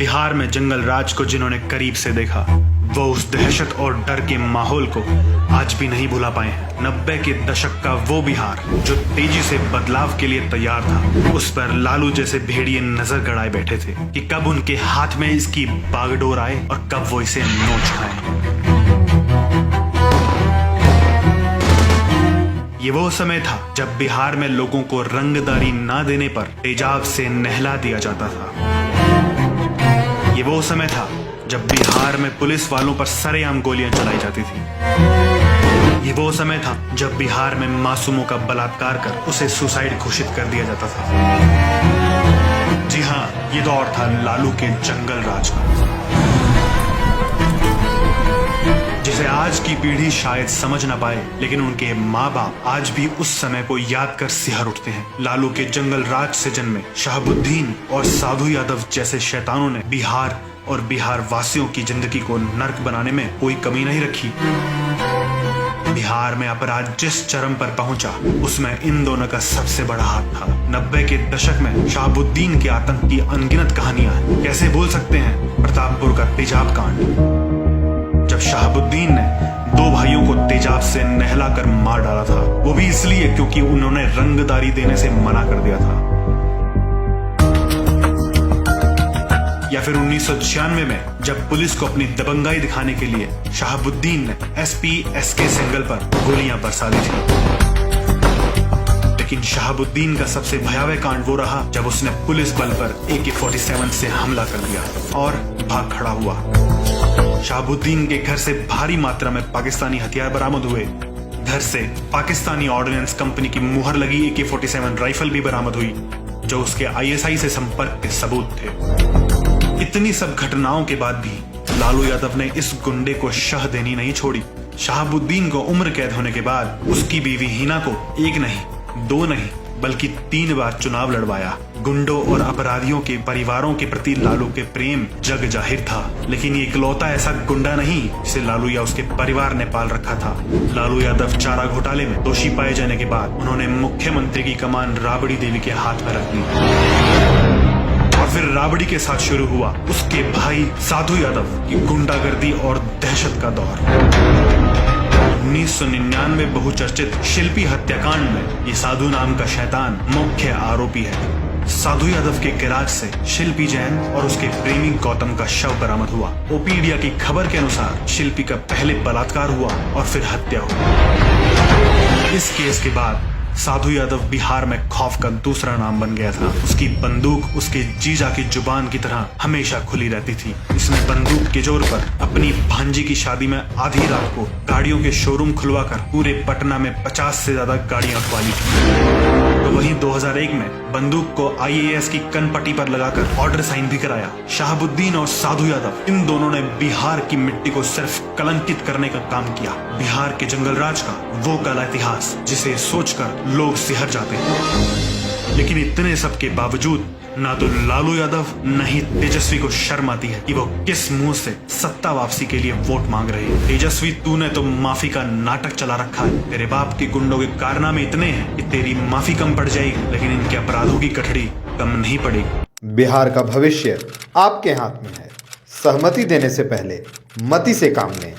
बिहार में जंगल राज को जिन्होंने करीब से देखा वो उस दहशत और डर के माहौल को आज भी नहीं भुला पाए हैं। 90 के दशक का वो बिहार जो तेजी से बदलाव के लिए तैयार था, उस पर लालू जैसे भेड़िए नजर गड़ाए बैठे थे कि कब उनके हाथ में इसकी बागडोर आए और कब वो इसे नोच खाएं। ये वो समय था जब बिहार में लोगों को रंगदारी ना देने पर तेजाब से नहला दिया जाता था। ये वो समय था जब बिहार में पुलिस वालों पर सरेआम गोलियां चलाई जाती थी। ये वो समय था जब बिहार में मासूमों का बलात्कार कर उसे सुसाइड घोषित कर दिया जाता था। जी हाँ, ये दौर था लालू के जंगल राज का, जिसे आज की पीढ़ी शायद समझ ना पाए, लेकिन उनके माँ बाप आज भी उस समय को याद कर सिहर उठते हैं। लालू के जंगल राज से जन्मे शहाबुद्दीन और साधु यादव जैसे शैतानों ने बिहार और बिहार वासियों की जिंदगी को नर्क बनाने में कोई कमी नहीं रखी। बिहार में अपराध जिस चरम पर पहुंचा, उसमें इन दोनों का सबसे बड़ा हाथ था। 90 के दशक में शहाबुद्दीन के आतंक की अनगिनत कहानियां हैं। कैसे भूल सकते हैं प्रतापपुर का तेजाब कांड, जब शहाबुद्दीन ने दो भाइयों को तेजाब से नहलाकर मार डाला था, वो भी इसलिए क्योंकि उन्होंने रंगदारी देने से मना कर दिया था। या फिर 1996 में जब पुलिस को अपनी दबंगाई दिखाने के लिए शहाबुद्दीन ने SP-SK सिंगल पर गोलियां बरसा दी थी। लेकिन शहाबुद्दीन का सबसे भयावह कांड वो रहा जब उसने पुलिस बल पर AK-47 से हमला कर दिया और भाग खड़ा हुआ। शहाबुद्दीन के घर से भारी मात्रा में पाकिस्तानी हथियार बरामद हुए। घर से पाकिस्तानी ऑर्डिनेंस कंपनी की मुहर लगी AK-47 राइफल भी बरामद हुई, जो उसके ISI से संपर्क के सबूत थे। इतनी सब घटनाओं के बाद भी लालू यादव ने इस गुंडे को शह देनी नहीं छोड़ी। शहाबुद्दीन को उम्र कैद होने के बाद उसकी बीवी हिना को एक नहीं, दो नहीं, बल्कि 3 बार चुनाव लड़वाया। गुंडों और अपराधियों के परिवारों के प्रति लालू के प्रेम जग जाहिर था, लेकिन ये इकलौता ऐसा गुंडा नहीं जिसे लालू या उसके परिवार ने पाल रखा था। लालू यादव चारा घोटाले में दोषी पाए जाने के बाद उन्होंने मुख्यमंत्री की कमान राबड़ी देवी के हाथ में रख दी और फिर राबड़ी के साथ शुरू हुआ उसके भाई साधु यादव की गुंडागर्दी और दहशत का दौर। 1999 बहुचर्चित शिल्पी हत्याकांड में ये साधु नाम का शैतान मुख्य आरोपी है। साधु यादव के गैराज से शिल्पी जैन और उसके प्रेमी गौतम का शव बरामद हुआ। ओपीडिया की खबर के अनुसार शिल्पी का पहले बलात्कार हुआ और फिर हत्या हुई। इस केस के बाद साधु यादव बिहार में खौफ का दूसरा नाम बन गया था। उसकी बंदूक उसके जीजा की जुबान की तरह हमेशा खुली रहती थी। इसने बंदूक के जोर पर अपनी भांजी की शादी में आधी रात को गाड़ियों के शोरूम खुलवाकर पूरे पटना में 50 से ज्यादा गाड़ियां उठवा ली थी। तो वहीं 2001 में बंदूक को IAS की कनपट्टी पर लगाकर ऑर्डर साइन भी कराया। शहाबुद्दीन और साधु यादव इन दोनों ने बिहार की मिट्टी को सिर्फ कलंकित करने का काम किया। बिहार के जंगल राज का वो काला इतिहास जिसे सोचकर लोग सिहर जाते हैं। लेकिन इतने सब के बावजूद ना तो लालू यादव न ही तेजस्वी को शर्म आती है कि वो किस मुंह से सत्ता वापसी के लिए वोट मांग रहे हैं। तेजस्वी, तूने तो माफी का नाटक चला रखा है। तेरे बाप के गुंडों के कारनामे इतने हैं कि तेरी माफी कम पड़ जाएगी, लेकिन इनके अपराधों की कठड़ी कम नहीं पड़ेगी। बिहार का भविष्य आपके हाथ में है। सहमति देने से पहले मति से काम लें।